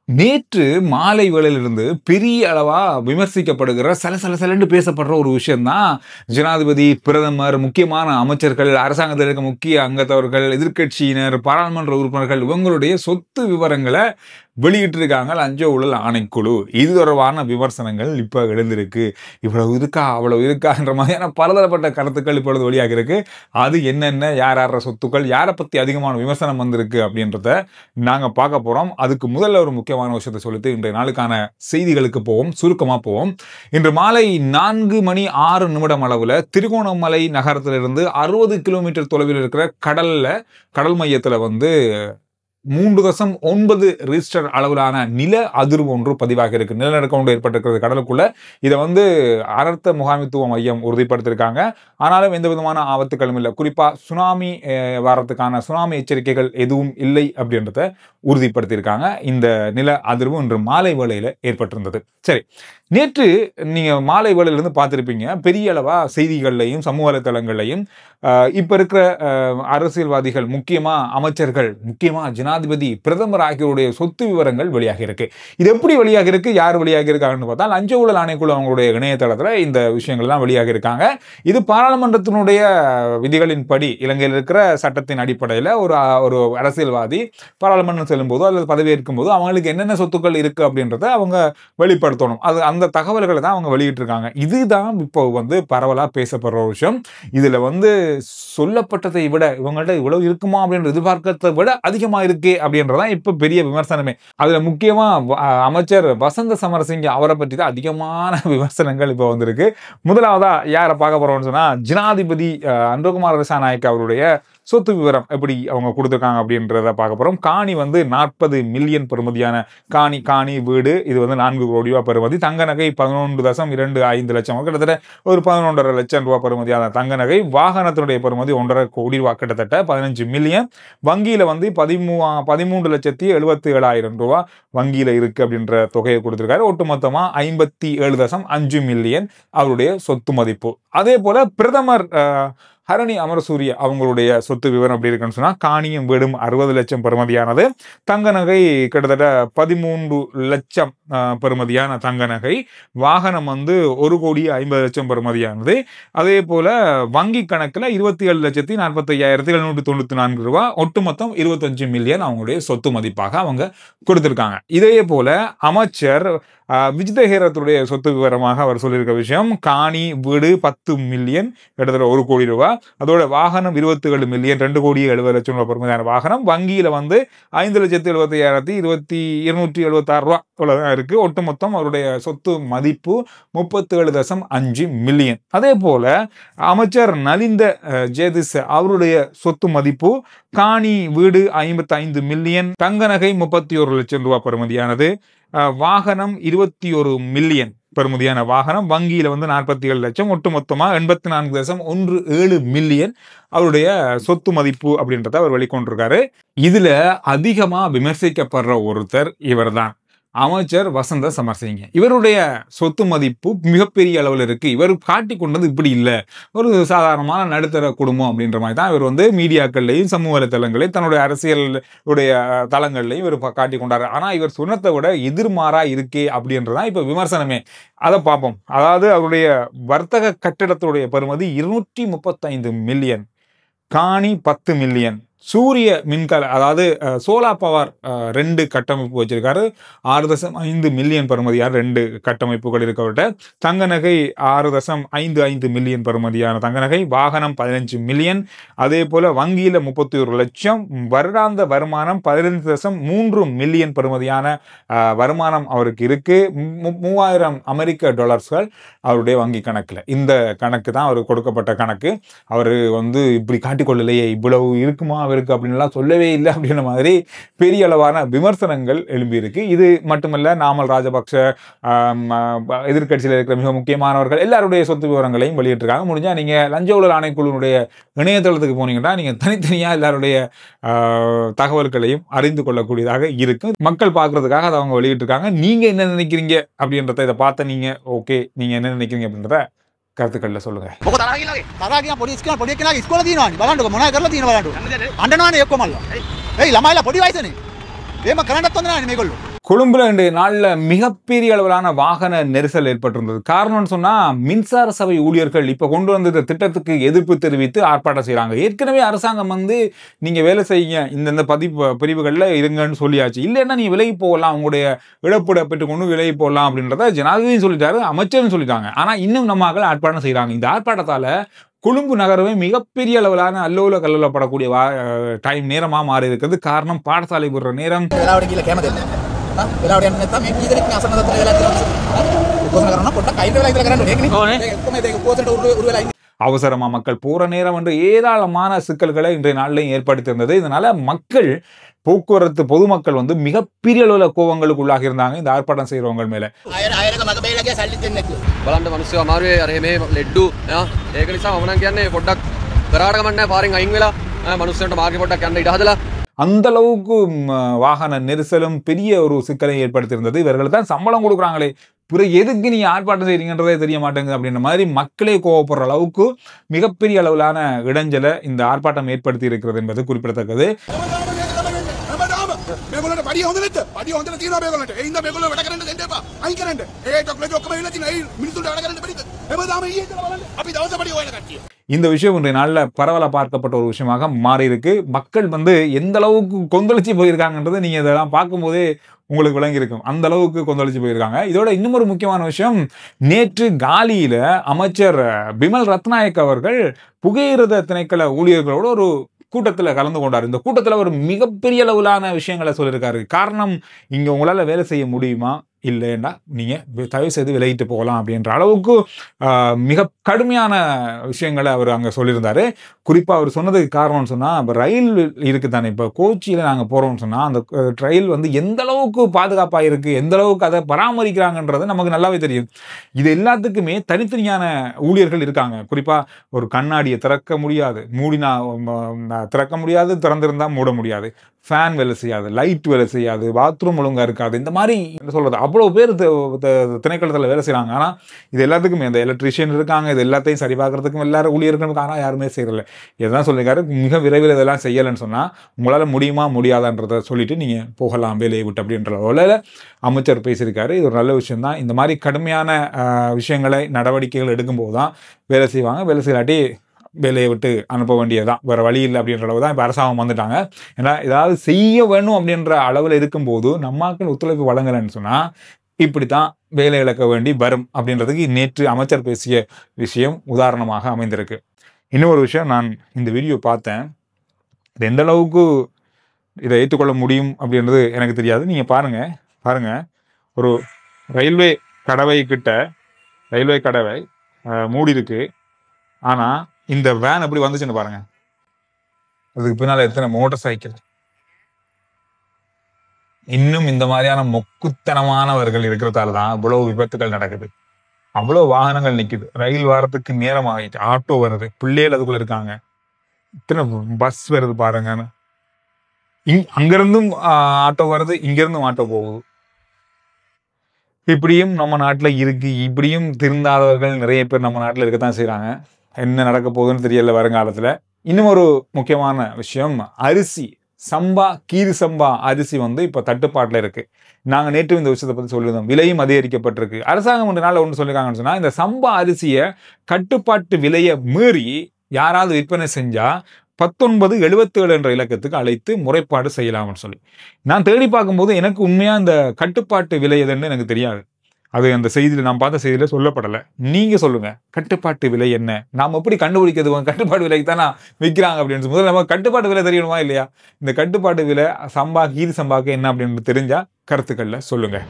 நேற்று மாலை வேளையிலிருந்து பெரிய அளவா விமர்சிக்கப்படுகிற சலசலன்னு பேசப்படுற ஒரு விஷயம் தான் ஜனாதிபதி, பிரதமர், முக்கியமான அமைச்சர்கள், அரசாங்கத்தில் இருக்க முக்கிய அங்கத்தவர்கள், எதிர்க்கட்சியினர், பாராளுமன்ற உறுப்பினர்கள் இவங்களுடைய சொத்து விவரங்களை வெளியிட்டிருக்காங்க லஞ்ச ஊழல் ஆணைக்குழு. இது தொடர்பான விமர்சனங்கள் இப்போ எழுந்திருக்கு. இவ்வளவு இருக்கா அவ்வளவு இருக்கான்ற மாதிரியான பலதரப்பட்ட கருத்துக்கள் இப்பொழுது வெளியாக இருக்கு. அது என்னென்ன, யார் சொத்துக்கள், யாரை பற்றி அதிகமான விமர்சனம் வந்திருக்கு அப்படின்றத நாங்கள் பார்க்க போகிறோம். அதுக்கு முதல்ல ஒரு முக்கியமான விஷயத்தை சொல்லிட்டு இன்றைய நாளுக்கான செய்திகளுக்கு போவோம். சுருக்கமாக போவோம். இன்று மாலை 4:06 அளவில் திருகோணமலை நகரத்திலிருந்து 60 கிலோமீட்டர் தொலைவில் இருக்கிற கடல் மையத்தில் 3.9 ரிக்டர் அளவிலான நில அதிர்வு ஒன்று பதிவாக இருக்கு. நிலநடுக்கம் ஒன்று ஏற்பட்டிருக்கிறது கடலுக்குள்ள. இதை அரச முகாமைத்துவ மையம் உறுதிப்படுத்தியிருக்காங்க. ஆனாலும் எந்த விதமான ஆபத்துகளும் இல்லை. குறிப்பா சுனாமி வாரத்துக்கான சுனாமி எச்சரிக்கைகள் எதுவும் இல்லை அப்படின்றத உறுதிப்படுத்தியிருக்காங்க. இந்த நில அதிர்வு இன்று மாலை வேளையில ஏற்பட்டிருந்தது. சரி, நேற்று நீங்க மாலை வேளையிலிருந்து பார்த்திருப்பீங்க, பெரிய அளவா செய்திகள்லையும் சமூக வலைதளங்கள்லையும் இப்ப இருக்கிற அரசியல்வாதிகள், முக்கியமா அமைச்சர்கள், முக்கியமா ஜனாதிபதி, பிரதமர் ஆகியோருடைய சொத்து விவரங்கள் வெளியாக இருக்கு. இது எப்படி வெளியாக இருக்கு, யார் வெளியாக இருக்காங்கன்னு பார்த்தா லஞ்ச ஊழல் ஆணைக்குழு அவங்களுடைய இணையதளத்துல இந்த விஷயங்கள் எல்லாம் வெளியாக இருக்காங்க. இது பாராளுமன்றத்தினுடைய விதிகளின்படி, இலங்கையில் இருக்கிற சட்டத்தின் அடிப்படையில் ஒரு அரசியல்வாதி பாராளுமன்றம் செல்லும் போதோ அல்லது பதவியேற்கும் போதோ அவங்களுக்கு என்னென்ன சொத்துக்கள் இருக்கு அப்படின்றத அவங்க வெளிப்படுத்தணும். அந்த தகவல்களை தான் அவங்க வெளியிட்டிருக்காங்க. இதுதான் இப்போ பரவலா பேசப்படுற ஒரு விஷயம். இதுல சொல்லப்பட்டதை விட இவங்கள்ட்ட இவ்வளவு இருக்குமா அப்படின்னு எதிர்பார்க்கறதை விட அதிகமா இருக்கு அப்படின்றதான் இப்ப பெரிய விமர்சனமே. அதுல முக்கியமா அமைச்சர் வசந்த சமரசிங்க அவரை பற்றி தான் அதிகமான விமர்சனங்கள் இப்ப வந்திருக்கு. முதலாவதா யாரை பார்க்க போறோம்னு சொன்னா, ஜனாதிபதி அனுரகுமார திசாநாயக்க அவருடைய சொத்து விவரம் எப்படி அவங்க கொடுத்துருக்காங்க அப்படின்றத பார்க்க போறோம். காணி 40 மில்லியன் பெறுமதியான காணி வீடு. இது 4 கோடி ரூபாய் பெறுமதி. தங்க நகை 11.25 லட்சம், கிட்டத்தட்ட ஒரு 11.5 லட்சம் ரூபாய் பெறுமதியான தங்க நகை. வாகனத்தினுடைய பெறுமதி 1.5 கோடி ரூபாய், கிட்டத்தட்ட 15 மில்லியன். வங்கியில 13,77,000 ரூபாய் வங்கியில இருக்கு அப்படின்ற தொகையை கொடுத்திருக்காரு. ஒட்டுமொத்தமா 57.5 மில்லியன் அவருடைய சொத்து மதிப்பு. அதே போல பிரதமர் ஹரணி அமரசூரிய அவங்களுடைய சொத்து விவரம் எப்படி இருக்குன்னு சொன்னா, காணியும் வீடும் 60 லட்சம் பெறுமதியானது. தங்க நகை கிட்டத்தட்ட 13 லட்சம் பெறுமதியான தங்க நகை. வாகனம் 1,50,00,000 பெறுமதியானது. அதே போல வங்கி கணக்குல 27,45,794 ரூபாய், ஒட்டுமொத்தம் 25 மில்லியன் அவங்களுடைய சொத்து மதிப்பாக அவங்க கொடுத்திருக்காங்க. இதே போல அமைச்சர் விஜித ஹேரத்துடைய சொத்து விவரமாக அவர் சொல்லியிருக்க விஷயம், காணி வீடு 10 மில்லியன், கிட்டத்தட்ட 1 கோடி ரூபாய். அதோட வாகனம் 27 மில்லியன், 2,70,00,000 ரூபாய் பெறுமதியான வாகனம். வங்கியில 5,77,276 ரூபாய் இருக்கு. ஒட்டுமொத்தம் அவருடைய சொத்து மதிப்பு 37.5 மில்லியன். அதே போல அமைச்சர் நலிந்த ஜேதிஸ் அவருடைய சொத்து மதிப்பு, காணி வீடு 55 மில்லியன், தங்க நகை 31 லட்சம் ரூபாய் பெறுமதியானது. வாகனம் 21 மில்லியன் பெறுமதியான வாகனம். வங்கியில 47 லட்சம், ஒட்டுமொத்தமா 84.17 மில்லியன் அவருடைய சொத்து மதிப்பு அப்படின்றத அவர் வெளிக்கொண்டிருக்காரு. இதுல அதிகமா விமர்சிக்கப்படுற ஒருத்தர் இவர்தான், அமைச்சர் வசந்த சமரசிங்க. இவருடைய சொத்து மதிப்பு மிகப்பெரிய அளவில் இருக்கு. இவர் காட்டி கொண்டது இப்படி இல்லை, ஒரு சாதாரணமான நடுத்தர குடும்பம் அப்படின்ற மாதிரி தான் இவர் மீடியாக்கள்லையும் சமூக வலைத்தளங்களையும் தன்னுடைய அரசியலுடைய தளங்கள்லையும் இவர் காட்டி கொண்டாரு. ஆனா இவர் சொன்னதை விட எதிர்மாறா இருக்கே அப்படின்றதான் இப்ப விமர்சனமே. அதை பார்ப்போம். அதாவது அவருடைய வர்த்தக கட்டிடத்துடைய பெறுமதி 235 மில்லியன், காணி 10 மில்லியன், சூரிய மின்கல அதாவது சோலார் பவர் 2 கட்டமைப்பு வச்சிருக்காரு. 6.5 மில்லியன் பெறுமதியான 2 கட்டமைப்புகள் இருக்கவிட்ட. தங்க நகை 6.55 மில்லியன் பெறுமதியான தங்க நகை. வாகனம் 15 மில்லியன். அதே போல வங்கியில 31 லட்சம். வருடாந்த வருமானம் 15.3 மில்லியன் பெறுமதியான வருமானம் அவருக்கு இருக்கு. 3000 அமெரிக்க டாலர்கள் அவருடைய வங்கி கணக்குல. இந்த கணக்கு தான் அவருக்கு கொடுக்கப்பட்ட கணக்கு. அவரு இப்படி காட்டிக்கொள்ளலையே, இவ்வளவு இருக்குமா இருக்கு அப்படின்லாம் சொல்லவே இல்லை அப்படின்ற மாதிரி பெரிய அளவான விமர்சனங்கள் எழும்பியிருக்கு. இது மட்டுமல்ல, நாமல் ராஜபக்ஷ, எதிர்க்கட்சியில் இருக்கிற மிக முக்கியமானவர்கள் எல்லாருடைய சொத்து விவரங்களையும் வெளியிட்டிருக்காங்க. முடிஞ்சா நீங்க லஞ்ச ஊழல் ஆணைக்குழுவுடைய இணையதளத்துக்கு போனீங்கன்னா நீங்க தனித்தனியா எல்லாருடைய தகவல்களையும் அறிந்து கொள்ளக்கூடியதாக இருக்கு. மக்கள் பார்க்கறதுக்காக அதை அவங்க வெளியிட்டிருக்காங்க. நீங்க என்ன நினைக்கிறீங்க அப்படின்றத இதை பார்த்த நீங்க ஓகே, நீங்க என்ன நினைக்கிறீங்க அப்படின்றத කර්තකල්ල සොල්ලුගයි. මොකද තරහ ගියා පොඩි ඉස්කෝල පොඩි එකෙනාගේ ඉස්කෝල තියෙනවානේ. බලන්නකො මොනවද කරලා තියෙනව බලන්නකො. අඬනවානේ ඔක්කොමල්ලා. එයි ළමයිලා පොඩි වයසනේ. එහෙම කරන්නත් හොඳ නැහැ මේගොල්ලෝ. கொழும்புல இன்றைய நாள்ல மிகப்பெரிய அளவிலான வாகன நெரிசல் ஏற்பட்டிருந்தது. காரணம்னு சொன்னா மின்சார சபை ஊழியர்கள் இப்ப கொண்டு வந்த இந்த திட்டத்துக்கு எதிர்ப்பு தெரிவித்து ஆர்ப்பாட்டம் செய்யறாங்க. ஏற்கனவே அரசாங்கம் வந்து நீங்க வேலை செய்ய இந்த பிரிவுகள்ல இருங்கன்னு சொல்லியாச்சு. இல்லைன்னா நீ விலகி போகலாம், உங்களுடைய இழப்பீடை பெற்றுக்கொண்டு விலகி போகலாம் அப்படின்றத ஜனாதிபதியும் சொல்லிட்டாரு, அமைச்சரும் சொல்லிட்டாங்க. ஆனா இன்னும் நம்ம ஆர்ப்பாட்டம் செய்யறாங்க. இந்த ஆர்ப்பாட்டத்தால கொழும்பு நகரமே மிகப்பெரிய அளவிலான அல்லோல கல்லப்படக்கூடிய நேரமா மாறி இருக்கிறது. காரணம் பாடசாலை விடுற நேரம். அவசரமா மக்கள் போற நேரம் என்று ஏராளமான சிக்கல்களை இன்றைய நாளிலையும் ஏற்படுத்தியிருந்தது. இதனால மக்கள் போக்குவரத்து பொதுமக்கள் வந்து மிகப்பெரிய அளவுல கோவங்களுக்கு உள்ளாகி இருந்தாங்க இந்த ஆர்ப்பாட்டம் செய்யறவங்க மேல. බලන්න මිනිස්සු අමාරුවේ අර මේ ලෙඩ්ඩු ඒක නිසා මම නම් කියන්නේ පොඩ්ඩක් කරාට ගමන්නේ පාරෙන් අයින් වෙලා මිනිස්සුන්ට මාර්ගෙ පොඩ්ඩක් යන්න ඉඩ හදලා அந்த அளவுக்கு வாகன நெரிசலும் பெரிய ஒரு சிக்கலை ஏற்படுத்தியிருந்தது. இவர்கள் தான் சம்பளம் கொடுக்குறாங்களே, பிறகு எதுக்கு நீங்க ஆர்ப்பாட்டம் செய்றீங்கன்றதே தெரிய மாட்டேங்குது அப்படின்ற மாதிரி மக்களே கோவப்படுற அளவுக்கு மிகப்பெரிய அளவிலான இடைஞ்சலை இந்த ஆர்ப்பாட்டம் ஏற்படுத்தி இருக்கிறது என்பது குறிப்பிடத்தக்கது. இந்த விஷயம் இன்றைய நாள்ல பரவலா பார்க்கப்பட்ட ஒரு விஷயமாக மாறி இருக்கு. மக்கள் வந்து எந்த அளவுக்கு கொந்தளிச்சு போயிருக்காங்கன்றது நீங்க இதெல்லாம் பார்க்கும்போதே உங்களுக்கு விளங்கி இருக்கும். அந்த அளவுக்கு கொந்தளிச்சு போயிருக்காங்க. இதோட இன்னும் ஒரு முக்கியமான விஷயம், நேற்று காலியில அமைச்சர் பிமல் ரத்நாயக் அவர்கள் புகையிரத திணைக்கள ஊழியர்களோட ஒரு கூட்டத்தில் கலந்து கொண்டார். இந்த கூட்டத்தில் ஒரு மிகப்பெரிய அளவிலான விஷயங்களை சொல்லியிருக்காரு. காரணம், இங்க உங்களால வேலை செய்ய முடியுமா, இல்லைன்னா நீங்க தயவு செய்து விலகிட்டு போகலாம் அப்படின்ற அளவுக்கு மிக கடுமையான விஷயங்களை அவர் அங்க சொல்லியிருந்தாரு. குறிப்பா அவர் சொன்னதுக்கு காரணம்னு சொன்னா, இப்போ ரயில் இருக்கு தானே, இப்போ கோச்சியில நாங்க போறோம்னு சொன்னா அந்த ரயில் வந்து எந்த அளவுக்கு பாதுகாப்பா இருக்கு, எந்த அளவுக்கு அதை பராமரிக்கிறாங்கன்றது நமக்கு நல்லாவே தெரியும். இது எல்லாத்துக்குமே தனித்தனியான ஊழியர்கள் இருக்காங்க. குறிப்பா ஒரு கண்ணாடியை திறக்க முடியாது, மூடினா திறக்க முடியாது, திறந்திருந்தா மூட முடியாது, ஃபேன் வேலை செய்யாது, லைட் வேலை செய்யாது, பாத்ரூம் ஒழுங்கா இருக்காது. இந்த மாதிரி என்ன சொல்றது, அவ்வளோ பேர் திணைக்களத்தில் வேலை செய்யறாங்க. ஆனா இது எல்லாத்துக்குமே இந்த எலக்ட்ரிஷியன் இருக்காங்க, இது எல்லாத்தையும் சரி பார்க்கறதுக்கும் எல்லாரும் ஊழியர்களும், ஆனால் யாருமே செய்யறதில்ல. இதுதான் சொல்லியிருக்காரு, மிக விரைவில் இதெல்லாம் செய்யலைன்னு சொன்னா உங்களால முடியுமா முடியாதான்றதை சொல்லிட்டு நீங்க போகலாம் வேலையை விட்டு அப்படின்ற அளவில் அமைச்சர் பேசியிருக்காரு. இது ஒரு நல்ல விஷயம் தான். இந்த மாதிரி கடுமையான விஷயங்களை நடவடிக்கைகள் எடுக்கும்போது தான் வேலை செய்வாங்க. வேலை செய்யாட்டி வேலையை விட்டு அனுப்ப வேண்டியதுதான், வேற வழி இல்லை அப்படின்ற அளவு தான் இப்போ அரசாங்கம் வந்துட்டாங்க. ஏன்னா ஏதாவது செய்ய வேணும் அப்படின்ற அளவில் இருக்கும்போது நம்மாக்கள் ஒத்துழைப்பு வழங்கலைன்னு சொன்னா இப்படித்தான் வேலை இழக்க வேண்டி வரும் அப்படின்றதுக்கு நேற்று அமைச்சர் பேசிய விஷயம் உதாரணமாக அமைந்திருக்கு. இன்னொரு விஷயம், நான் இந்த வீடியோ பார்த்தேன், இது எந்த அளவுக்கு இதை ஏற்றுக்கொள்ள முடியும் அப்படின்றது எனக்கு தெரியாது. நீங்க பாருங்க ஒரு ரயில்வே கடவை கிட்ட, ரயில்வே கடவை மூடி இருக்கு, ஆனா இந்த வேன் எப்படி வந்துச்சுன்னு பாருங்க. அதுக்கு பின்னால எத்தனை மோட்டார் சைக்கிள். இன்னும் இந்த மாதிரியான மொக்குத்தனமானவர்கள் இருக்கிறதால தான் இவ்வளவு விபத்துகள் நடக்குது, அவ்வளவு வாகனங்கள் நிக்குது. ரயில் வாரத்துக்கு நேரம் ஆகிட்டு, ஆட்டோ வருது, பிள்ளைகள் அதுக்குள்ள இருக்காங்க, இத்தனை பஸ் வருது பாருங்க. அங்கிருந்தும் ஆட்டோ வருது, இங்கிருந்தும் ஆட்டோ போகுது. இப்படியும் நம்ம நாட்டுல இருக்கு. இப்படியும் திருந்தாதவர்கள் நிறைய பேர் நம்ம நாட்டுல இருக்கத்தான் செய்யறாங்க. என்ன நடக்க போகுதுன்னு தெரியல வருங்காலத்துல. இன்னும் ஒரு முக்கியமான விஷயம், அரிசி, சம்பா, கீரி சம்பா அரிசி வந்து இப்ப தட்டுப்பாட்டுல இருக்கு. நாங்க நேற்று இந்த விஷயத்தை பத்தி சொல்லியிருந்தோம். விலையும் அதிகரிக்கப்பட்டிருக்கு. அரசாங்கம் ஒன்று நாள் ஒன்று சொல்லிருக்காங்கன்னு சொன்னா, இந்த சம்பா அரிசியை கட்டுப்பாட்டு விலையை மீறி யாராவது விற்பனை செஞ்சா 1977 என்ற இலக்கத்துக்கு அழைத்து முறைப்பாடு செய்யலாம்னு சொல்லி நான் தேடி பார்க்கும்போது எனக்கு உண்மையா இந்த கட்டுப்பாட்டு விலை எதுன்னு எனக்கு தெரியாது. அது அந்த செய்தியில் நான் பார்த்த செய்தியில சொல்லப்படலை. நீங்க சொல்லுங்க, கட்டுப்பாட்டு விலை என்ன? நாம் எப்படி கண்டுபிடிக்கிறது கட்டுப்பாட்டு விலைக்கு தான் விற்கிறாங்க அப்படின்னு முதல்ல நம்ம கட்டுப்பாட்டு விலை தெரியணுமா இல்லையா? இந்த கட்டுப்பாட்டு விலை சம்பா, கீரி சம்பாக்கு என்ன அப்படின்னு தெரிஞ்சா கருத்துக்கள்ல சொல்லுங்க.